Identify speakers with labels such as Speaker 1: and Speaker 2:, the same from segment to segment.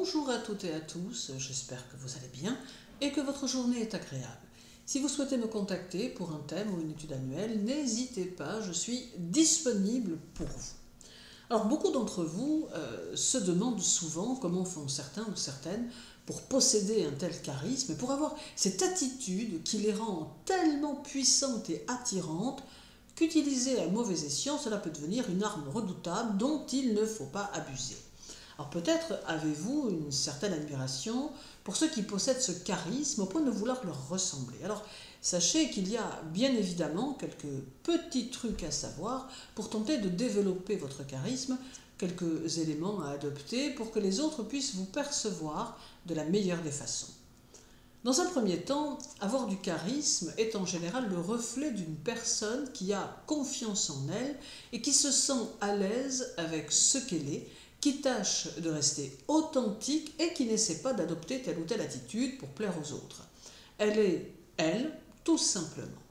Speaker 1: Bonjour à toutes et à tous, j'espère que vous allez bien et que votre journée est agréable. Si vous souhaitez me contacter pour un thème ou une étude annuelle, n'hésitez pas, je suis disponible pour vous. Alors beaucoup d'entre vous se demandent souvent comment font certains ou certaines pour posséder un tel charisme et pour avoir cette attitude qui les rend tellement puissantes et attirantes qu'utilisée à mauvais escient, cela peut devenir une arme redoutable dont il ne faut pas abuser. Alors peut-être avez-vous une certaine admiration pour ceux qui possèdent ce charisme au point de vouloir leur ressembler. Alors sachez qu'il y a bien évidemment quelques petits trucs à savoir pour tenter de développer votre charisme, quelques éléments à adopter pour que les autres puissent vous percevoir de la meilleure des façons. Dans un premier temps, avoir du charisme est en général le reflet d'une personne qui a confiance en elle et qui se sent à l'aise avec ce qu'elle est, qui tâche de rester authentique et qui n'essaie pas d'adopter telle ou telle attitude pour plaire aux autres. Elle est, elle, tout simplement.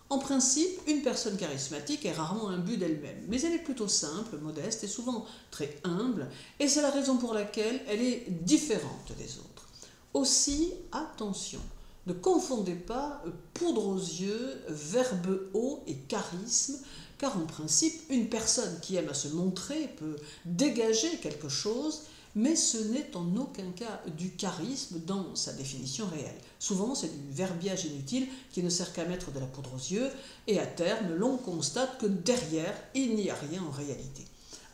Speaker 1: En principe, une personne charismatique est rarement un but d'elle-même, mais elle est plutôt simple, modeste et souvent très humble, et c'est la raison pour laquelle elle est différente des autres. Aussi, attention, ne confondez pas poudre aux yeux, verbe haut et charisme, car en principe, une personne qui aime à se montrer peut dégager quelque chose, mais ce n'est en aucun cas du charisme dans sa définition réelle. Souvent, c'est du verbiage inutile qui ne sert qu'à mettre de la poudre aux yeux, et à terme, l'on constate que derrière, il n'y a rien en réalité.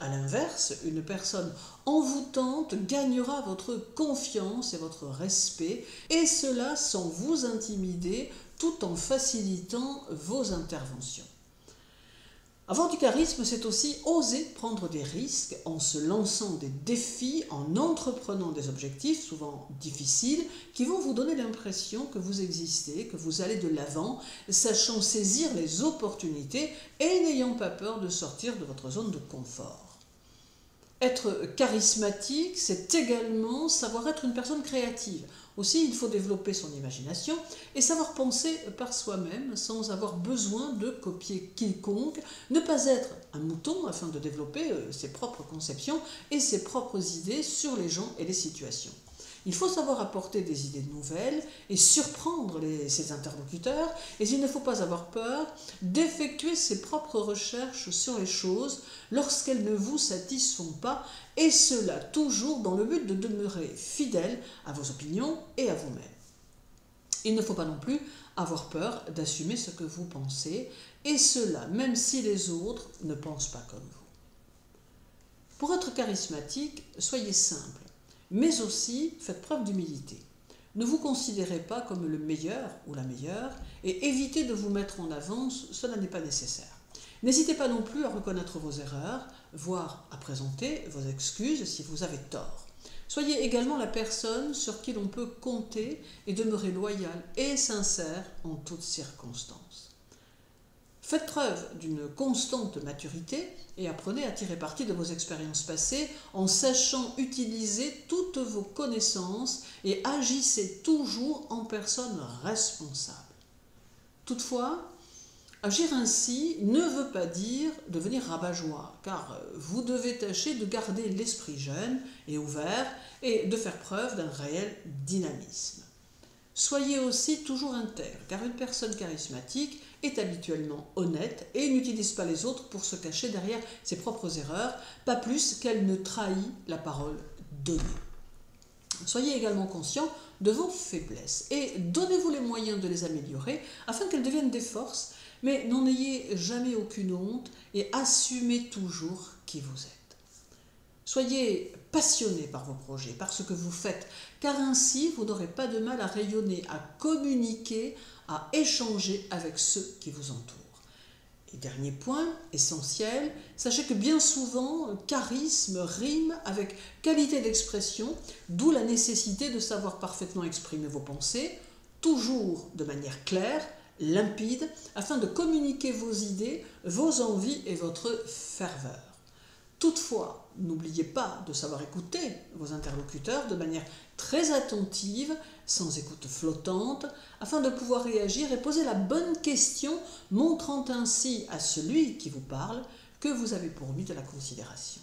Speaker 1: A l'inverse, une personne envoûtante gagnera votre confiance et votre respect, et cela sans vous intimider, tout en facilitant vos interventions. Avoir du charisme, c'est aussi oser prendre des risques en se lançant des défis, en entreprenant des objectifs, souvent difficiles, qui vont vous donner l'impression que vous existez, que vous allez de l'avant, sachant saisir les opportunités et n'ayant pas peur de sortir de votre zone de confort. Être charismatique, c'est également savoir être une personne créative. Aussi, il faut développer son imagination et savoir penser par soi-même sans avoir besoin de copier quiconque, ne pas être un mouton afin de développer ses propres conceptions et ses propres idées sur les gens et les situations. Il faut savoir apporter des idées nouvelles et surprendre ses interlocuteurs, et il ne faut pas avoir peur d'effectuer ses propres recherches sur les choses lorsqu'elles ne vous satisfont pas, et cela toujours dans le but de demeurer fidèle à vos opinions et à vous-même. Il ne faut pas non plus avoir peur d'assumer ce que vous pensez, et cela même si les autres ne pensent pas comme vous. Pour être charismatique, soyez simple, mais aussi faites preuve d'humilité. Ne vous considérez pas comme le meilleur ou la meilleure et évitez de vous mettre en avant, cela n'est pas nécessaire. N'hésitez pas non plus à reconnaître vos erreurs, voire à présenter vos excuses si vous avez tort. Soyez également la personne sur qui l'on peut compter et demeurer loyal et sincère en toutes circonstances. Faites preuve d'une constante maturité et apprenez à tirer parti de vos expériences passées en sachant utiliser toutes vos connaissances et agissez toujours en personne responsable. Toutefois, agir ainsi ne veut pas dire devenir rabat-joie, car vous devez tâcher de garder l'esprit jeune et ouvert et de faire preuve d'un réel dynamisme. Soyez aussi toujours intègre, car une personne charismatique est habituellement honnête et n'utilise pas les autres pour se cacher derrière ses propres erreurs, pas plus qu'elle ne trahit la parole donnée. Soyez également conscient de vos faiblesses et donnez-vous les moyens de les améliorer afin qu'elles deviennent des forces, mais n'en ayez jamais aucune honte et assumez toujours qui vous êtes. Soyez passionné par vos projets, par ce que vous faites, car ainsi vous n'aurez pas de mal à rayonner, à communiquer, à échanger avec ceux qui vous entourent. Et dernier point, essentiel, sachez que bien souvent, charisme rime avec qualité d'expression, d'où la nécessité de savoir parfaitement exprimer vos pensées, toujours de manière claire, limpide, afin de communiquer vos idées, vos envies et votre ferveur. Toutefois, n'oubliez pas de savoir écouter vos interlocuteurs de manière très attentive, sans écoute flottante, afin de pouvoir réagir et poser la bonne question, montrant ainsi à celui qui vous parle que vous avez pour lui de la considération.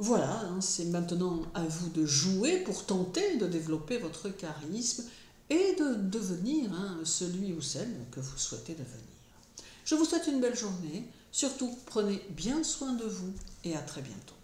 Speaker 1: Voilà, hein, c'est maintenant à vous de jouer pour tenter de développer votre charisme et de devenir celui ou celle que vous souhaitez devenir. Je vous souhaite une belle journée, surtout prenez bien soin de vous et à très bientôt.